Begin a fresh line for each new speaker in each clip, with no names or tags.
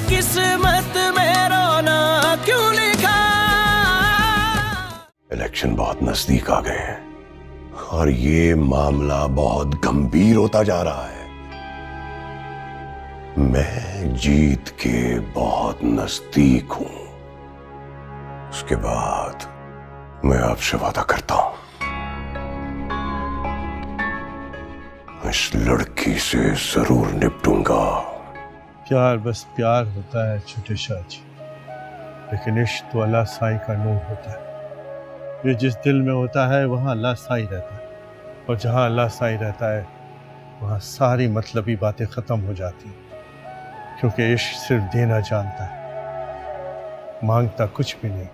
किस्मत में रोना क्यों लिखा।
इलेक्शन बहुत नजदीक आ गए हैं और ये मामला बहुत गंभीर होता जा रहा है। मैं जीत के बहुत नजदीक हूं। उसके बाद मैं आपसे वादा करता हूं, इस लड़की से जरूर निपटूंगा।
प्यार बस प्यार होता है छोटे शाह जी, लेकिन इश्क तो अल्लाह साईं का नूर होता है। ये जिस दिल में होता है वहाँ अल्लाह साईं रहता है, और जहाँ अल्लाह साईं रहता है वहाँ सारी मतलबी बातें ख़त्म हो जाती हैं, क्योंकि इश्क सिर्फ देना जानता है, मांगता कुछ भी नहीं।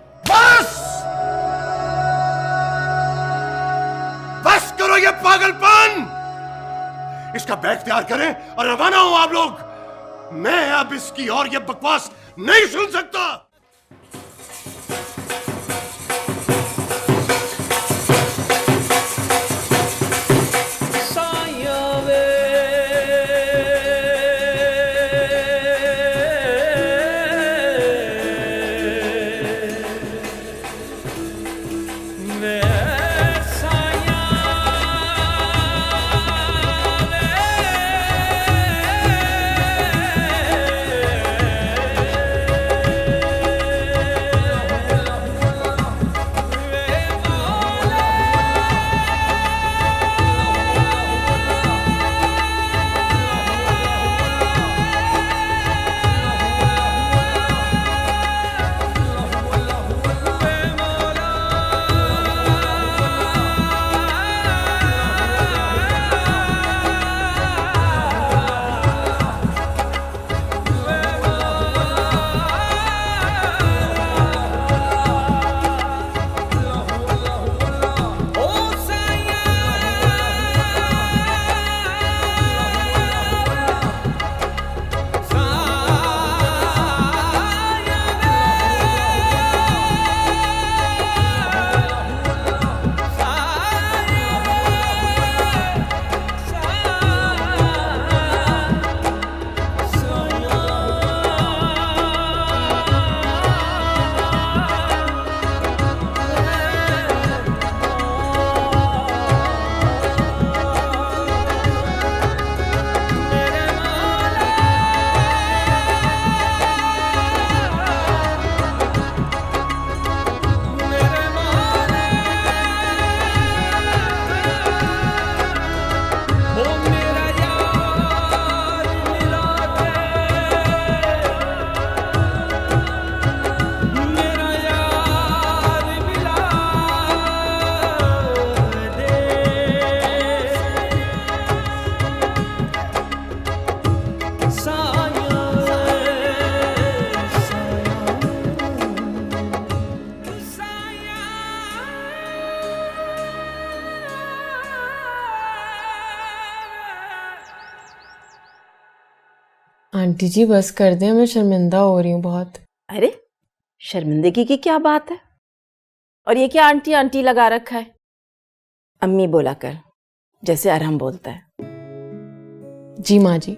बस करो ये पागलपन। इसका बैग तैयार करें और रवाना हो आप लोग। मैं अब इसकी और ये बकवास नहीं सुन सकता।
आंटी जी बस कर दें, मैं शर्मिंदा हो रही हूँ बहुत।
अरे शर्मिंदगी की क्या बात है? और ये क्या आंटी आंटी लगा रखा है? अम्मी बोला कर, जैसे अरहम बोलता है।
जी माँ जी।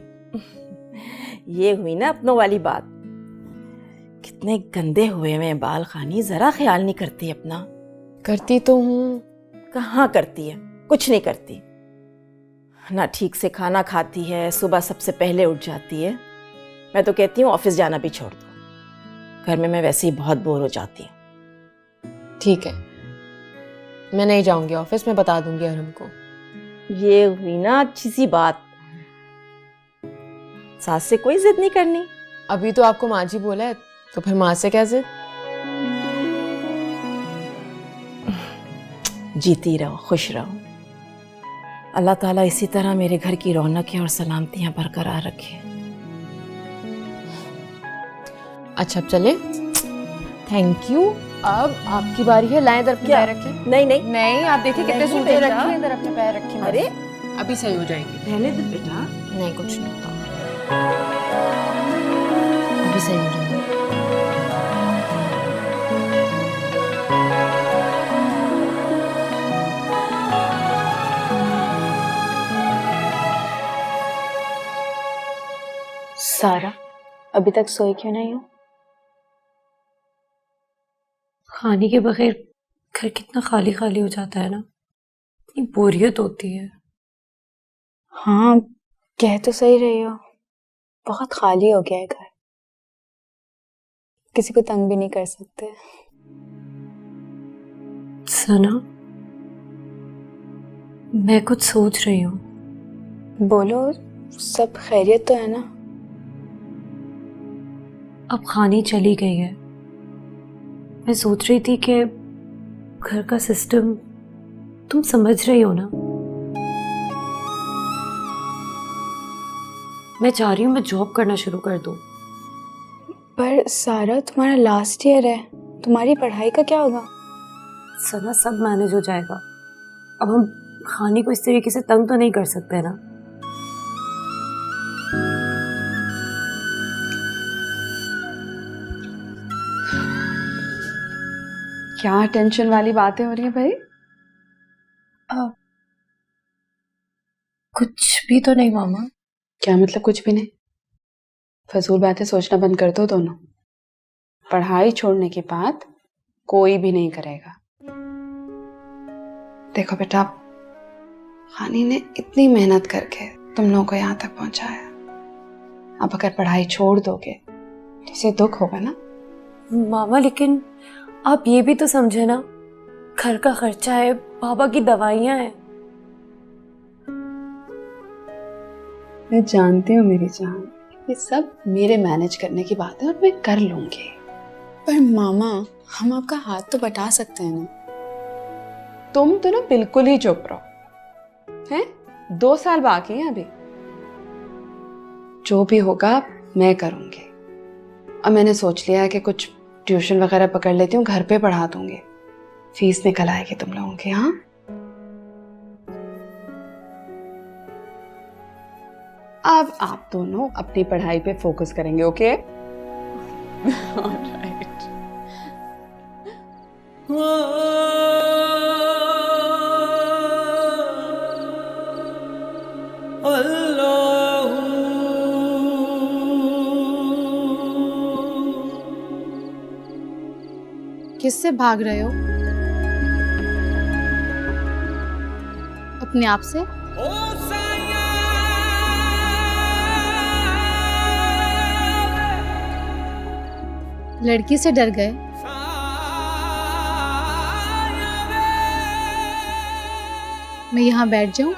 ये हुई ना अपनों वाली बात। कितने गंदे हुए हैं बाल खानी, जरा ख्याल नहीं करती अपना।
करती तो हूँ।
कहाँ करती है? कुछ नहीं करती ना, ठीक से खाना खाती है, सुबह सबसे पहले उठ जाती है। मैं तो कहती हूँ ऑफिस जाना भी छोड़ दो, घर में मैं वैसे ही बहुत बोर हो जाती हूँ।
ठीक है, मैं नहीं जाऊंगी ऑफिस, मैं बता दूंगी अरहम को।
ये हुई ना अच्छी सी बात। सास से कोई जिद नहीं करनी।
अभी तो आपको माँ जी बोला है, तो फिर माँ से क्या जिद?
जीती रहो, खुश रहो। अल्लाह ताला इसी तरह मेरे घर की रौनकें और सलामतियां बरकरार रखे।
अच्छा अब चले। Thank you. अब आपकी बारी है, लाएं इधर अपने पैर रखें।
नहीं नहीं
नहीं, आप देखिए कितने
नहीं
सूटे
बेटा।
रखे, इधर अपने पैर रखें।
अरे
अभी सही हो जाएंगे।
रहने दे बेटा।
नहीं कुछ नहीं होता, अभी सही हो जाएंगे।
सारा
अभी तक सोई क्यों नहीं हो?
खाने के बगैर घर कितना खाली खाली हो जाता है ना, इतनी बोरियत होती है।
हाँ, कह तो सही रही हो, बहुत खाली हो गया है घर, किसी को तंग भी नहीं कर सकते।
सना, मैं कुछ सोच रही हूँ।
बोलो, सब खैरियत तो है ना?
अब खानी चली गई है, मैं सोच रही थी कि घर का सिस्टम तुम समझ रही हो ना। मैं चाह रही हूँ मैं जॉब करना शुरू कर दूँ।
पर सारा, तुम्हारा लास्ट ईयर है, तुम्हारी पढ़ाई का क्या होगा?
सना, सब मैनेज हो जाएगा। अब हम खाने को इस तरीके से तंग तो नहीं कर सकते ना।
क्या टेंशन वाली बातें हो रही है भाई?
कुछ भी तो नहीं मामा।
क्या मतलब कुछ भी नहीं? फजूल बातें सोचना बंद कर दो दोनों। पढ़ाई छोड़ने की बात कोई भी नहीं करेगा। देखो बेटा, खानी ने इतनी मेहनत करके तुम लोगों को यहाँ तक पहुंचाया, अब अगर पढ़ाई छोड़ दोगे तो इसे दुख होगा ना।
मामा, लेकिन आप ये भी तो समझे ना, घर का खर्चा है, बाबा की दवाइयाँ हैं।
मैं जानती हूँ मेरी जान, ये सब मेरे मैनेज करने की बात है और मैं कर लूंगी।
पर मामा, हम आपका हाथ तो बटा सकते हैं ना?
तुम तो ना बिल्कुल ही चुप रहो, हैं? 2 साल बाकी हैं अभी। जो भी होगा मैं करूंगी। अब मैंने सोच लिया है कि कुछ ट्यूशन वगैरह पकड़ लेती हूँ, घर पे पढ़ा दूंगी, फीस निकल आएगी तुम लोगों की। हाँ, अब आप दोनों अपनी पढ़ाई पे फोकस करेंगे, ओके? ऑलराइट।
किससे भाग रहे हो? अपने आप से? लड़की से डर गए? मैं यहाँ बैठ जाऊं?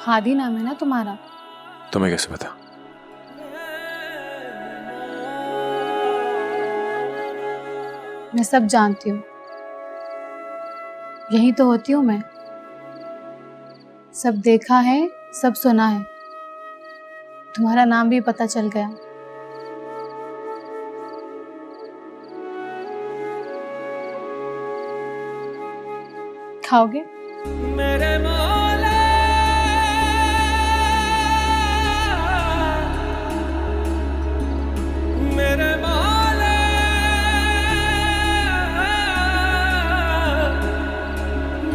हादी नाम है ना तुम्हारा?
तुम्हें कैसे पता?
मैं सब जानती हूँ, यही तो होती हूँ मैं। सब देखा है, सब सुना है, तुम्हारा नाम भी पता चल गया। खाओगे?
मेरे मौला मेरे मौला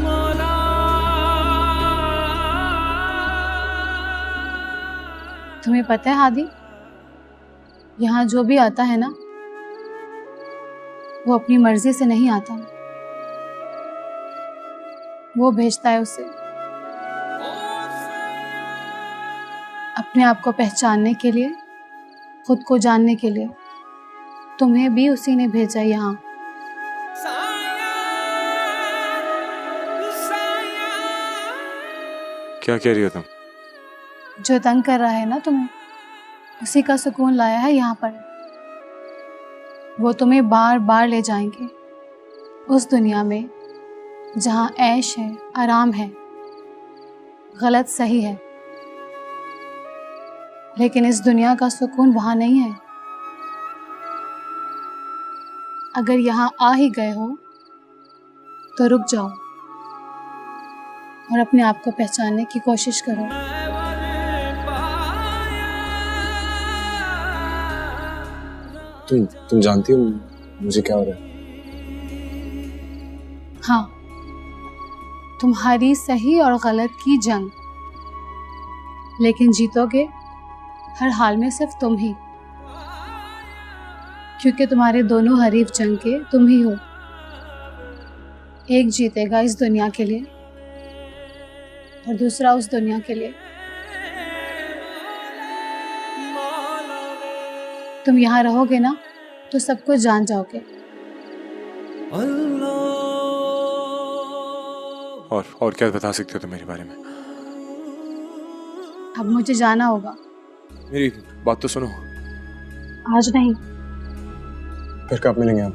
मौला।
तुम्हें पता है हादी, यहाँ जो भी आता है ना, वो अपनी मर्जी से नहीं आता, वो भेजता है उसे। अपने आप को पहचानने के लिए, खुद को जानने के लिए, तुम्हें भी उसी ने भेजा यहाँ।
क्या कह रही हो तुम?
जो तंग कर रहा है ना तुम्हें, उसी का सुकून लाया है यहाँ पर। वो तुम्हें बार बार ले जाएंगे उस दुनिया में जहाँ ऐश है, आराम है, गलत सही है। लेकिन इस दुनिया का सुकून वहाँ नहीं है। अगर यहाँ आ ही गए हो तो रुक जाओ और अपने आप को पहचानने की कोशिश करो।
तुम जानती हो मुझे क्या हो रहा है?
हाँ, तुम्हारी सही और गलत की जंग, लेकिन जीतोगे हर हाल में सिर्फ तुम ही, क्योंकि तुम्हारे दोनों हरीफ जंग के तुम ही हो। एक जीतेगा इस दुनिया के लिए और दूसरा उस दुनिया के लिए। तुम यहाँ रहोगे ना तो सब कुछ जान जाओगे।
और क्या बता सकते हो तुम मेरे बारे में?
अब मुझे जाना होगा।
मेरी बात तो सुनो।
आज नहीं,
फिर कब मिलेंगे हम?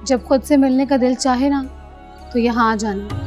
जब खुद से मिलने का दिल चाहे ना तो यहाँ आ जाना।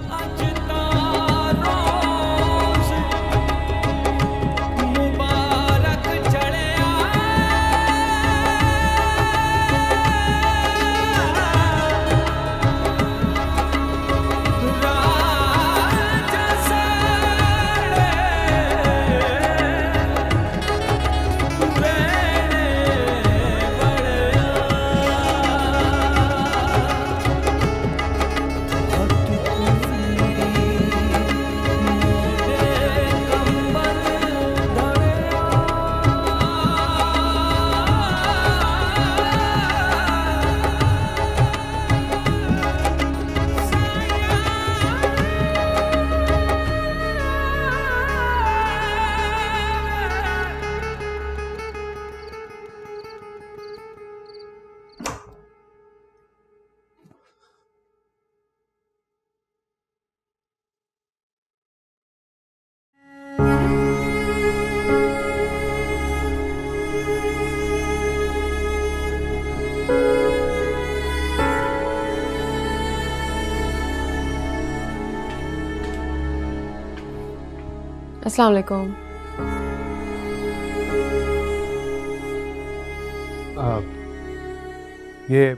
अस्सलाम वालेकुम।
ये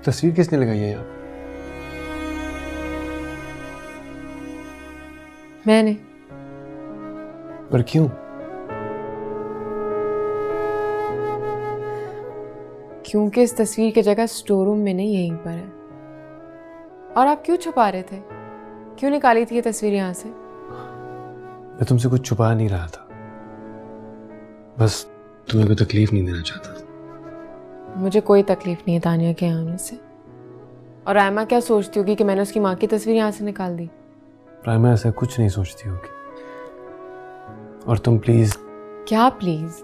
तस्वीर किसने लगाई है यहाँ?
मैंने।
पर क्यों?
क्योंकि इस तस्वीर की जगह स्टोर रूम में नहीं, यहीं पर है। और आप क्यों छुपा रहे थे? क्यों निकाली थी ये तस्वीर यहाँ से?
मैं तुमसे कुछ छुपा नहीं रहा था, बस तुम्हें कोई तकलीफ नहीं देना चाहता।
मुझे कोई तकलीफ नहीं है तानिया के यहाँ आने से। और रायमा क्या सोचती होगी कि मैंने उसकी माँ की तस्वीर यहाँ से निकाल दी?
रायमा ऐसा कुछ नहीं सोचती होगी। और तुम प्लीज।
क्या प्लीज?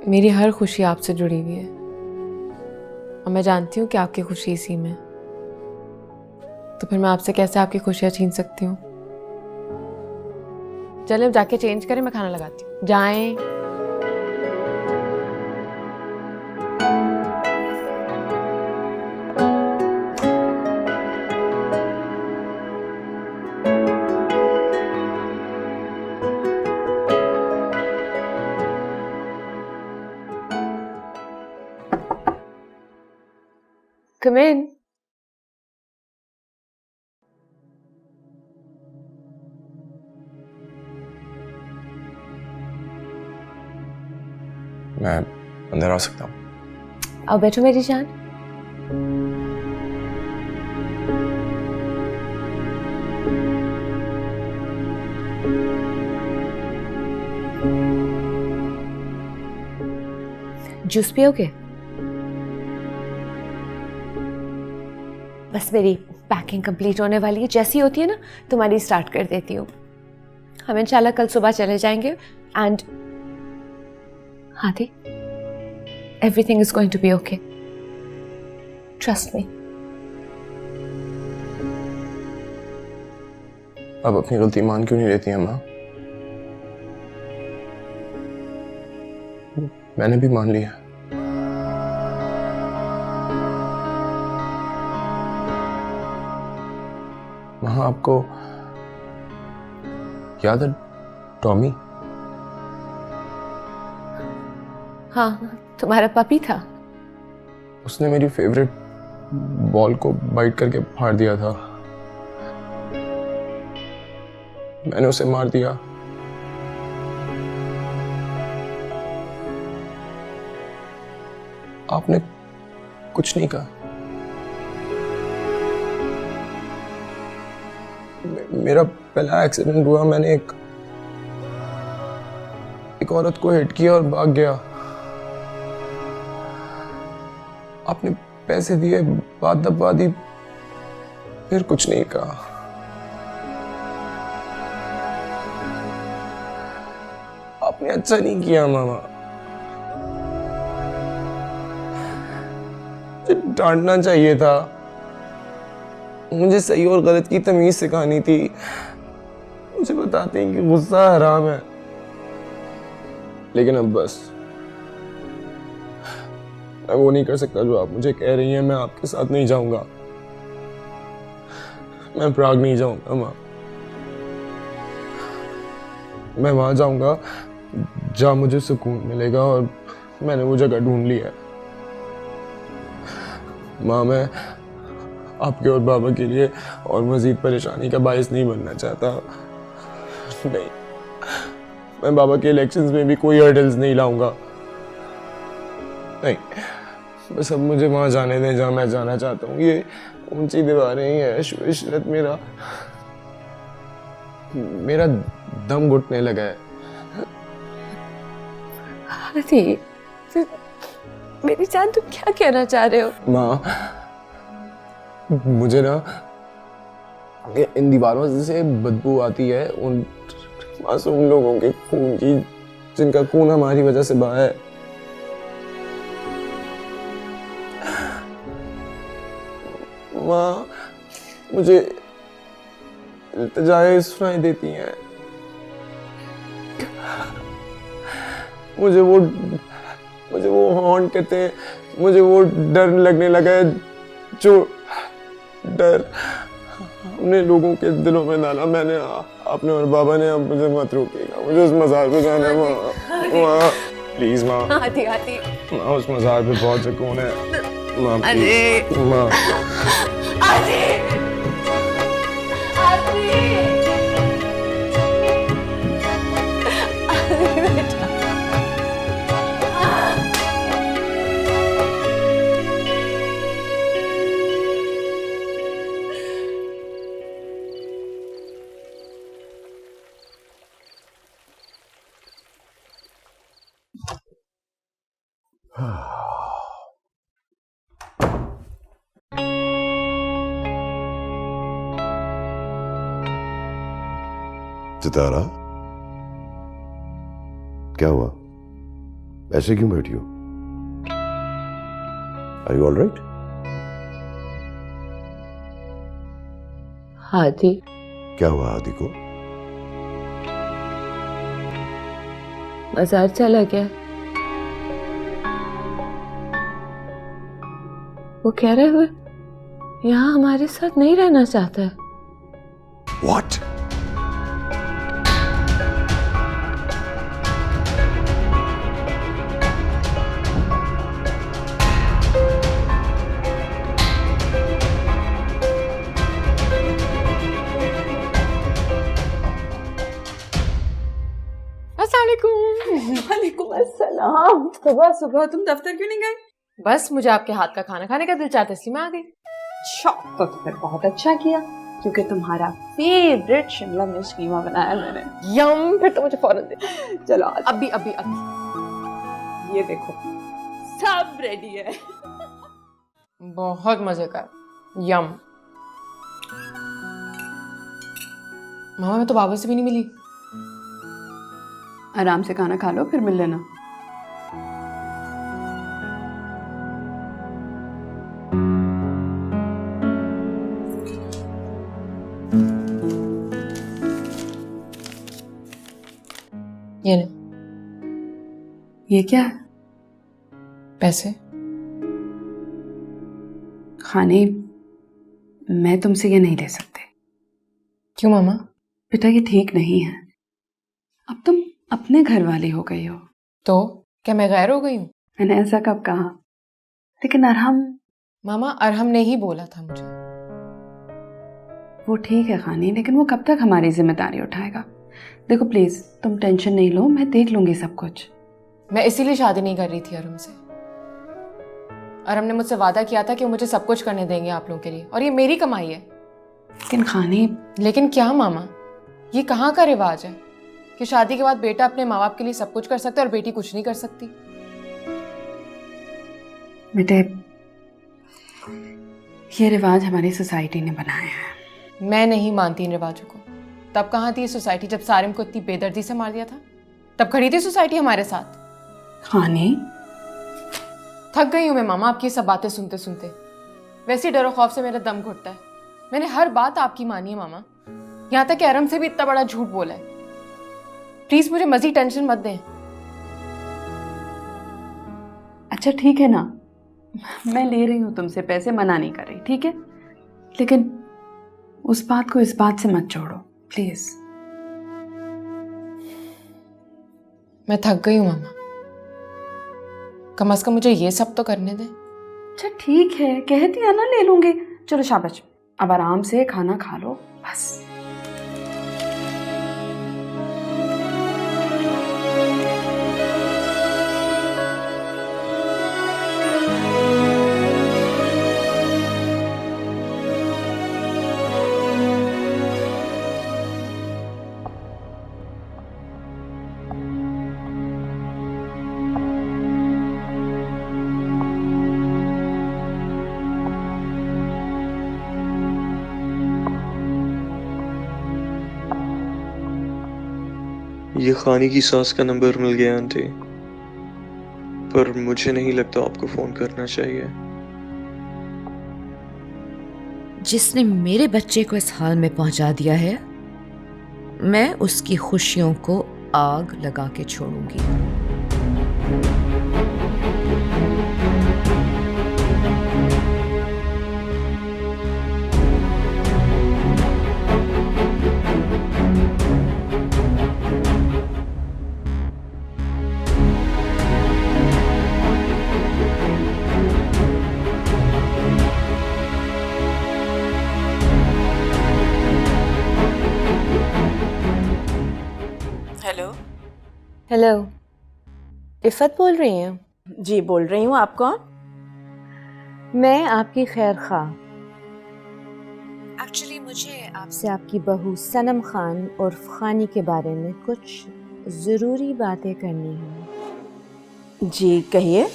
मेरी हर खुशी आपसे जुड़ी हुई है और मैं जानती हूँ कि आपकी खुशी इसी में। तो फिर मैं आपसे कैसे आपकी खुशियाँ छीन सकती हूँ? चलें अब जाके चेंज करें, मैं खाना लगाती हूँ। जाएं। Come in.
मैं अंदर आ सकता हूँ?
आओ बैठो मेरी जान। जूस पियोगे? बस मेरी पैकिंग कंप्लीट होने वाली है, जैसी होती है ना तुम्हारी स्टार्ट कर देती हूँ। हम इंशाल्लाह कल सुबह चले जाएंगे एंड हाथी, everything is going to be okay. Trust me.
अब अपनी गलती मान क्यों नहीं लेती अम्मा? मैंने भी मान लिया। वहां आपको याद है टॉमी?
हाँ, तुम्हारा पपी था।
उसने मेरी फेवरेट बॉल को बाइट करके फाड़ दिया था। मैंने उसे मार दिया। आपने कुछ नहीं कहा। मेरा पहला एक्सीडेंट हुआ, मैंने एक औरत को हिट किया और भाग गया। आपने पैसे दिए, बात दबा दी, फिर कुछ नहीं कहा। आपने अच्छा नहीं किया मामा, डांटना चाहिए था, मुझे सही और गलत की तमीज सिखानी थी। मुझे बताते हैं कि गुस्सा हराम है, लेकिन अब बस मैं वो नहीं कर सकता जो आप मुझे कह रही हैं। मैं आपके साथ नहीं जाऊंगा, मैं प्राग नहीं जाऊंगा माँ। मैं वहां जाऊंगा जहां मुझे सुकून मिलेगा, और मैंने वो जगह ढूंढ ली है माँ। मैं आपके और बाबा के लिए और मजीद परेशानी का बायस नहीं बनना चाहता। नहीं, मैं बाबा के इलेक्शंस में भी कोई हर्डल्स नहीं लाऊंगा। नहीं, बस अब मुझे वहां जाने दें जहां मैं जाना चाहता हूँ। ये ऊंची दीवारें ही है, इशरत, मेरा दम घुटने लगा है।
अरे मेरी जान, तुम क्या कहना चाह रहे हो?
माँ, मुझे ना इन दीवारों से बदबू आती है, उन मासूम लोगों के खून की जिनका खून हमारी वजह से बहा है। माँ, मुझे इल्तिजाएं सुनाई देती हैं, मुझे वो हॉन्ट करते हैं, मुझे वो डर लगने लगा है जो डर हमने लोगों के दिलों में डाला। मैंने, आपने और बाबा ने। अब मुझे मत रोकिएगा, मुझे उस मज़ार पे जाना है माँ, प्लीज माँ।
आती
माँ, उस मज़ार पे बहुत सुकून है माँ, प्लीज माँ।
सितारा, क्या हुआ? ऐसे क्यों बैठी हो? Are you all right?
Hadi,
क्या हुआ हादी को?
मज़ार चला गया। वो कह रहे हुए यहाँ हमारे साथ नहीं रहना चाहता है।
What?
वालेकुम अस्सलाम। सुबह सुबह तुम दफ्तर क्यों नहीं गए? बस मुझे आपके हाथ का खाना खाने का दिल चाहता, इसलिए मैं आ गई।
अच्छा, तो फिर बहुत अच्छा किया, क्योंकि तुम्हारा फेवरेट शिमला मिर्च कीमा बनाया मैंने।
यम, फिर तो मुझे फौरन दे।
चलो
अभी अभी अभी
ये देखो,
सब रेडी है। बहुत मजे का, यम। मामा, मैं तो बाबा से भी नहीं मिली।
आराम से खाना खा लो, फिर मिल लेना।
ये ले।
ये क्या है?
पैसे।
खाने मैं तुमसे ये नहीं ले सकते।
क्यों मामा?
बेटा, ये ठीक नहीं है। अब तुम अपने घर वाली हो गई हो।
तो क्या मैं गैर हो गई हूँ?
मैंने ऐसा कब कहा? लेकिन अरहम।
मामा, अरहम ने ही बोला था मुझे।
वो ठीक है खानी, लेकिन वो कब तक हमारी जिम्मेदारी उठाएगा? देखो प्लीज, तुम टेंशन नहीं लो, मैं देख लूंगी सब कुछ।
मैं इसीलिए शादी नहीं कर रही थी अरुण से। और हमने मुझसे वादा किया था कि वो मुझे सब कुछ करने देंगे आप लोगों के लिए, और ये मेरी कमाई है।
लेकिन खानी,
लेकिन क्या मामा, ये कहाँ का रिवाज है कि शादी के बाद बेटा अपने माँ बाप के लिए सब कुछ कर सकता है और बेटी कुछ नहीं कर सकती?
बेटे, ये रिवाज हमारी सोसाइटी ने बनाया है।
मैं नहीं मानती इन रिवाजों को। तब कहाँ थी सोसाइटी जब सारिम को इतनी बेदर्दी से मार दिया था? तब खड़ी थी सोसाइटी हमारे साथ।
खानी,
थक गई हूँ मैं मामा आपकी सब बातें सुनते सुनते। वैसे डरो खौफ से मेरा दम घुटता है। मैंने हर बात आपकी मानी है मामा, यहाँ तक कि अरम से भी इतना बड़ा झूठ बोला है। प्लीज मुझे मजीद टेंशन मत दें।
अच्छा ठीक है ना, मैं ले रही हूँ तुमसे पैसे, मना नहीं कर रही, ठीक है? लेकिन उस बात को इस बात से मत जोड़ो प्लीज।
मैं थक गई हूँ मामा, कम से कम मुझे ये सब तो करने दें।
अच्छा ठीक है, कहती है ना ले लूंगी। चलो शाबाश, अब आराम से खाना खा लो बस।
ये खानी की सास का नंबर मिल गया आंटी, पर मुझे नहीं लगता आपको फोन करना चाहिए।
जिसने मेरे बच्चे को इस हाल में पहुंचा दिया है, मैं उसकी खुशियों को आग लगा के छोड़ूंगी।
हेलो।
हेलो, इफ़त बोल रही हैं?
जी बोल रही हूँ, आप कौन?
मैं आपकी खैर खा। एक्चुअली मुझे आपसे आपकी बहू सनम खान और खानी के बारे में कुछ ज़रूरी बातें करनी है।
जी कहिए।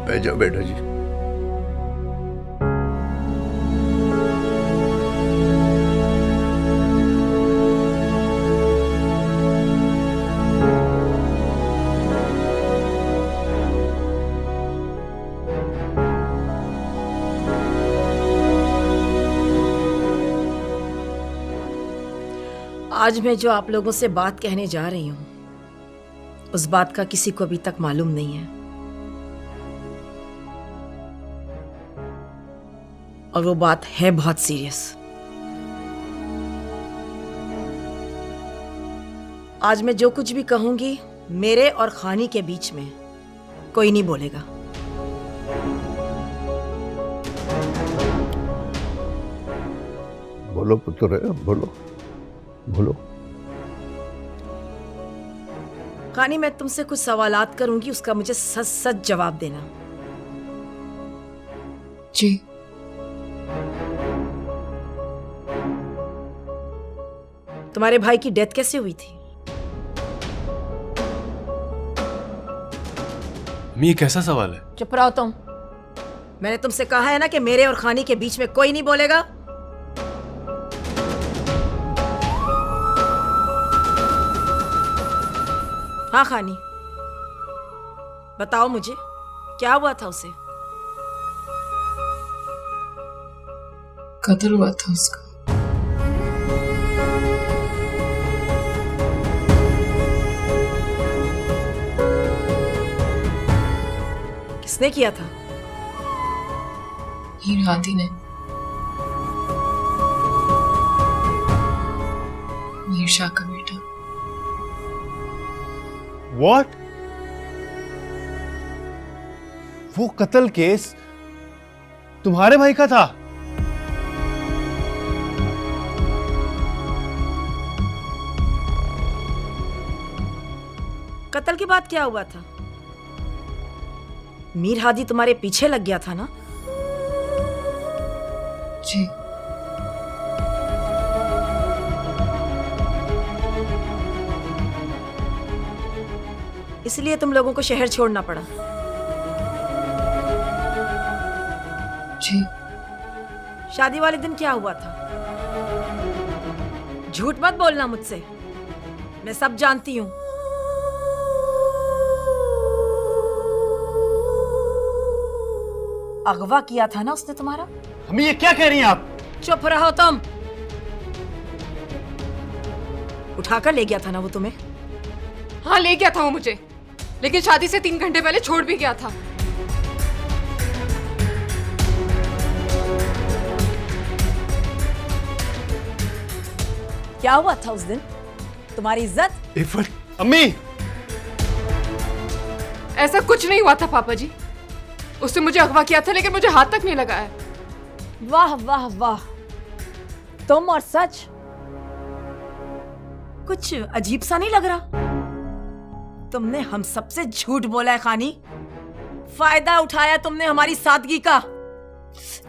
बैठ जाओ बेटा जी।
आज मैं जो आप लोगों से बात कहने जा रही हूँ, उस बात का किसी को अभी तक मालूम नहीं है, और वो बात है बहुत सीरियस। आज मैं जो कुछ भी कहूंगी, मेरे और खानी के बीच में कोई नहीं बोलेगा।
बोलो पुत्र, बोलो बोलो।
खानी, मैं तुमसे कुछ सवालात करूंगी, उसका मुझे सच सच जवाब देना।
जी।
तुम्हारे भाई की डेथ कैसे हुई थी?
ये कैसा सवाल है?
चुप रहो तुम। मैंने तुमसे कहा है ना कि मेरे और खानी के बीच में कोई नहीं बोलेगा। हाँ खानी, बताओ मुझे क्या हुआ था उसे?
कत्ल हुआ था उसका।
किसने किया था?
हीर हाथी ने। मीर शाह का बेटा।
What? वो कत्ल केस तुम्हारे भाई का था?
कत्ल के बाद क्या हुआ था? मीर हादी तुम्हारे पीछे लग गया था ना?
जी।
इसलिए तुम लोगों को शहर छोड़ना पड़ा।
जी।
शादी वाले दिन क्या हुआ था? झूठ मत बोलना मुझसे, मैं सब जानती हूं। अगवा किया था ना उसने तुम्हारा?
अम्मी ये क्या कह रही हैं आप?
चुप रहो तुम। उठाकर ले गया था ना वो तुम्हें?
हाँ ले गया था वो मुझे, लेकिन शादी से 3 घंटे पहले छोड़ भी गया था।
क्या हुआ था उस दिन? तुम्हारी इज्जत?
इफ़त, अम्मी
ऐसा कुछ नहीं हुआ था पापा जी। उसने मुझे अगवा किया था, लेकिन मुझे हाथ तक नहीं लगाया।
वाह वाह वाह, तुम और सच कुछ अजीब सा नहीं लग रहा? तुमने हम सबसे झूठ बोला है खानी, फायदा उठाया तुमने हमारी सादगी का।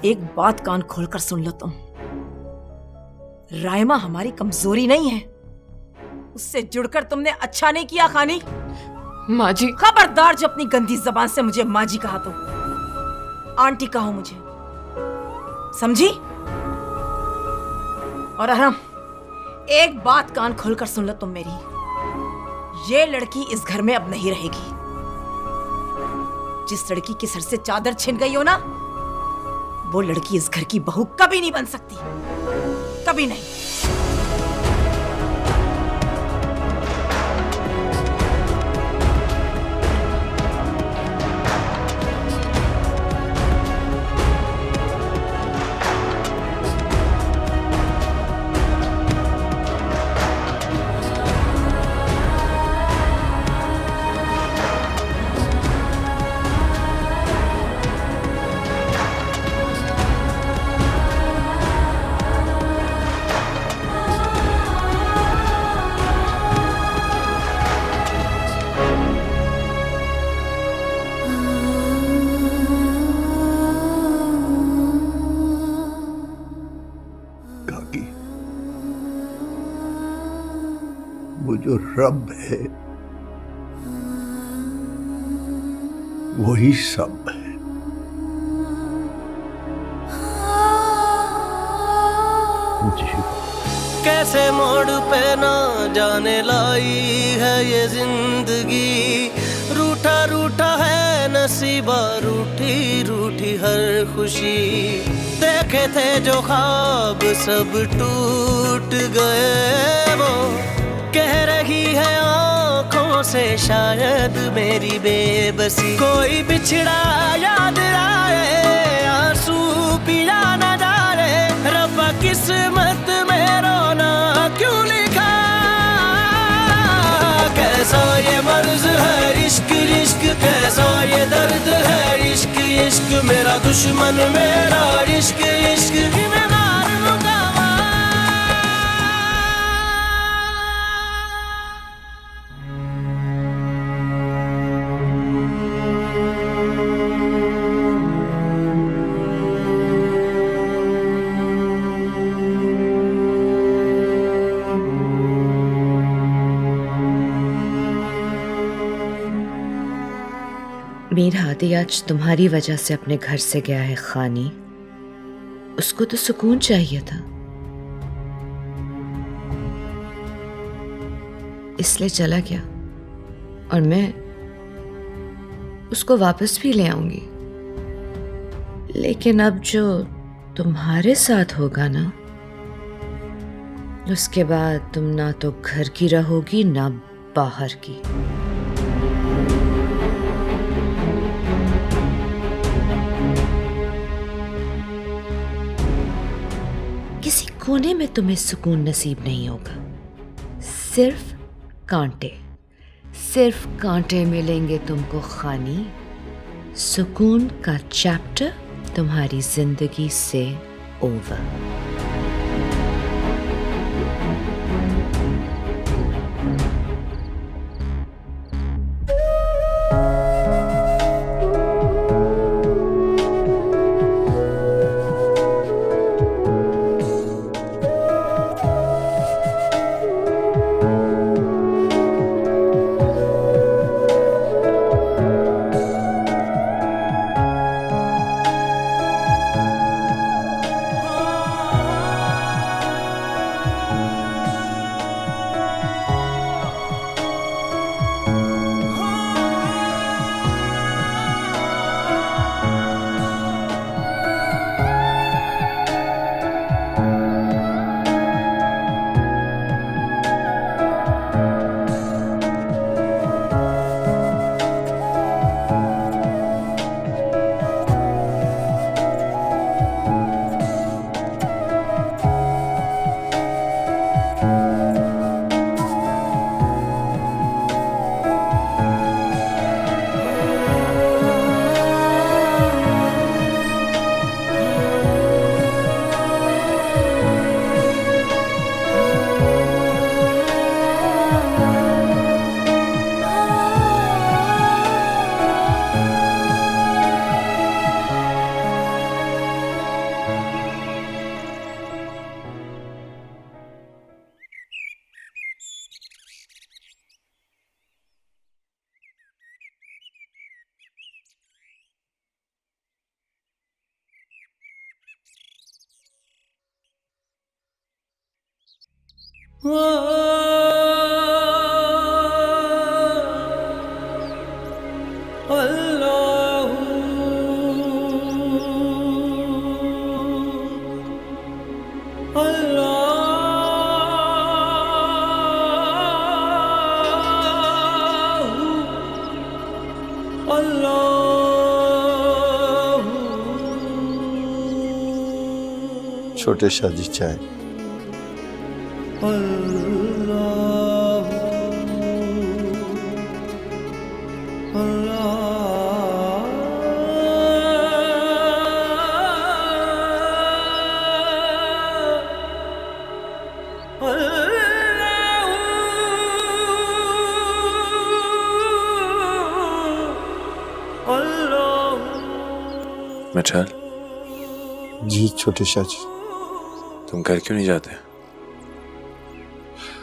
एक बात कान खोलकर सुन लो तुम, रायमा हमारी कमजोरी नहीं है, उससे जुड़कर तुमने अच्छा नहीं किया खानी।
माँ जी।
खबरदार जो अपनी गंदी जबान से मुझे माँ जी कहा तो आंटी कहो मुझे, समझी? और अरहम, एक बात कान खोलकर सुन लो तुम मेरी, ये लड़की इस घर में अब नहीं रहेगी। जिस लड़की के सर से चादर छिन गई हो ना, वो लड़की इस घर की बहू कभी नहीं बन सकती, कभी नहीं।
वो जो रब है वही सब है।
कैसे मोड़ पे ना जाने लाई है ये जिंदगी, रूठा रूठा है नसीबा, रूठी रूठी हर खुशी। देखे थे जो ख्वाब सब टूट गए, वो कह रही है आंखों से शायद मेरी बेबसी। कोई बिछड़ा याद आए, आंसू पिया न जा रहे, रब्बा किस्मत में रोना क्यों लिखा। कैसा ये मर्ज है इश्क इश्क, कैसा ये दर्द है इश्क इश्क, मेरा दुश्मन मेरा इश्क इश्क मैं मार लूंगा।
मीर हादी आज तुम्हारी वजह से अपने घर से गया है खानी, उसको तो सुकून चाहिए था, इसलिए चला गया। और उसको वापस भी ले आऊंगी, लेकिन अब जो तुम्हारे साथ होगा ना, उसके बाद तुम ना तो घर की रहोगी ना बाहर की। किसी कोने में तुम्हें सुकून नसीब नहीं होगा। सिर्फ कांटे मिलेंगे तुमको खानी। सुकून का चैप्टर तुम्हारी जिंदगी से ओवर।
छोटे शाह जी चाय।
मचाल
जी छोटे शाह जी।
तुम घर क्यों नहीं जाते?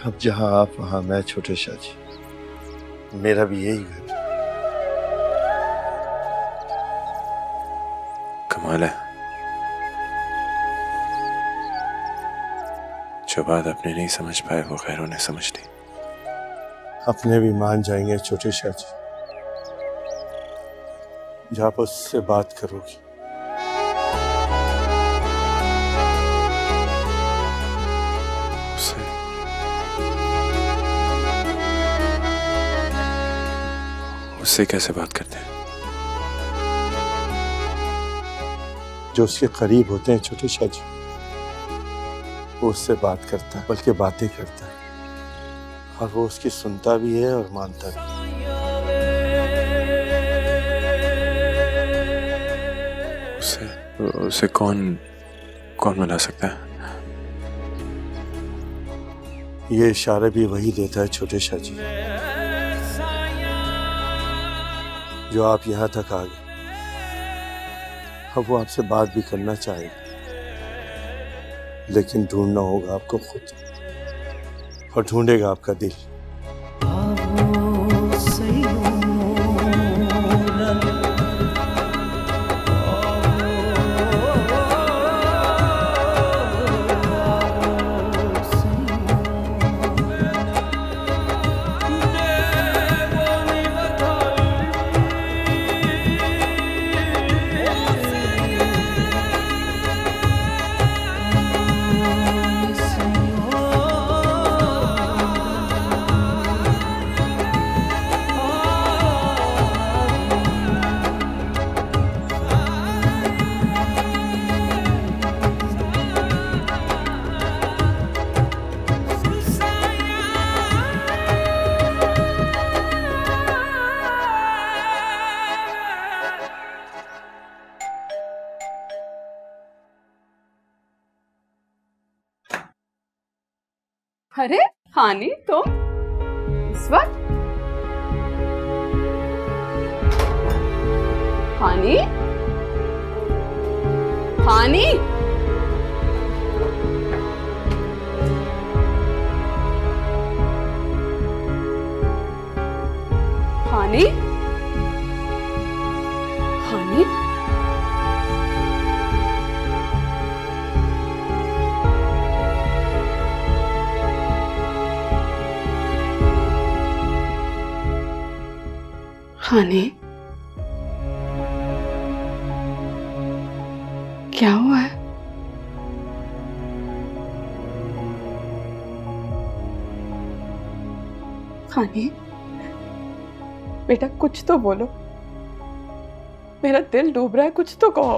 अब जहां आप वहां मैं छोटे शाह जी। मेरा भी यही घर है।
कमाल है, जो बात अपने नहीं समझ पाए वो गैरों ने समझ ली।
अपने भी मान जाएंगे छोटे शाह जी, जब आप उससे बात करोगी।
उससे कैसे बात करते हैं?
जो उसके करीब होते हैं छोटे शाह जी, वो उससे बात करता है, बल्कि बातें करता है, और वो उसकी सुनता भी है और मानता भी
है। उसे कौन मिला सकता है?
ये इशारे भी वही देता है छोटे शाह जी, जो आप यहाँ तक आ गए। अब वो आपसे बात भी करना चाहेगा, लेकिन ढूंढना होगा आपको खुद, और ढूंढेगा आपका दिल।
अरे हानी तुम इस वक्त? हानी हानी हानी हानी हानी क्या हुआ है? हानी बेटा कुछ तो बोलो, मेरा दिल डूब रहा है, कुछ तो कहो।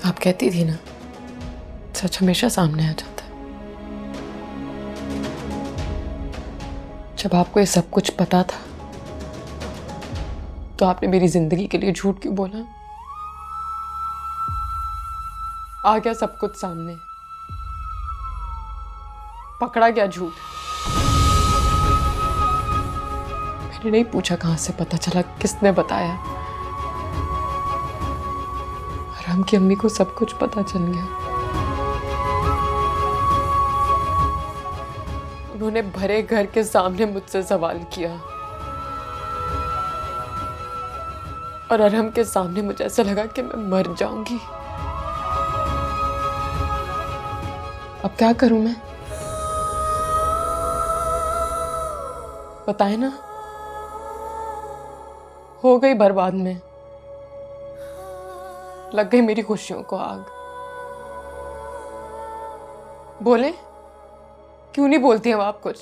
आप कहती थी ना, सच हमेशा सामने आ जाता है। जब आपको ये सब कुछ पता था तो आपने मेरी जिंदगी के लिए झूठ क्यों बोला? आ गया सब कुछ सामने, पकड़ा गया झूठ। मैंने नहीं पूछा कहां से पता चला, किसने बताया। राम की अम्मी को सब कुछ पता चल गया। उन्होंने भरे घर के सामने मुझसे सवाल किया और अरहम के सामने मुझे ऐसा लगा कि मैं मर जाऊंगी। अब क्या करूं मैं? बताए ना, हो गई बर्बाद में, लग गई मेरी खुशियों को आग। बोले क्यों नहीं बोलती अब आप कुछ?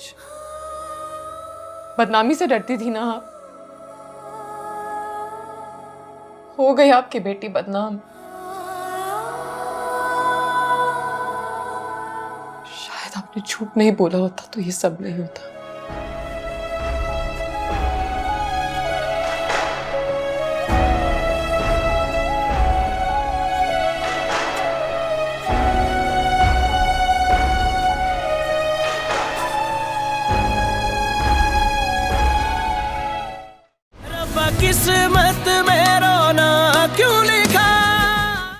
बदनामी से डरती थी ना आप? हो गई आपकी बेटी बदनाम। शायद आपने झूठ नहीं बोला होता तो ये सब नहीं होता।
किस्मत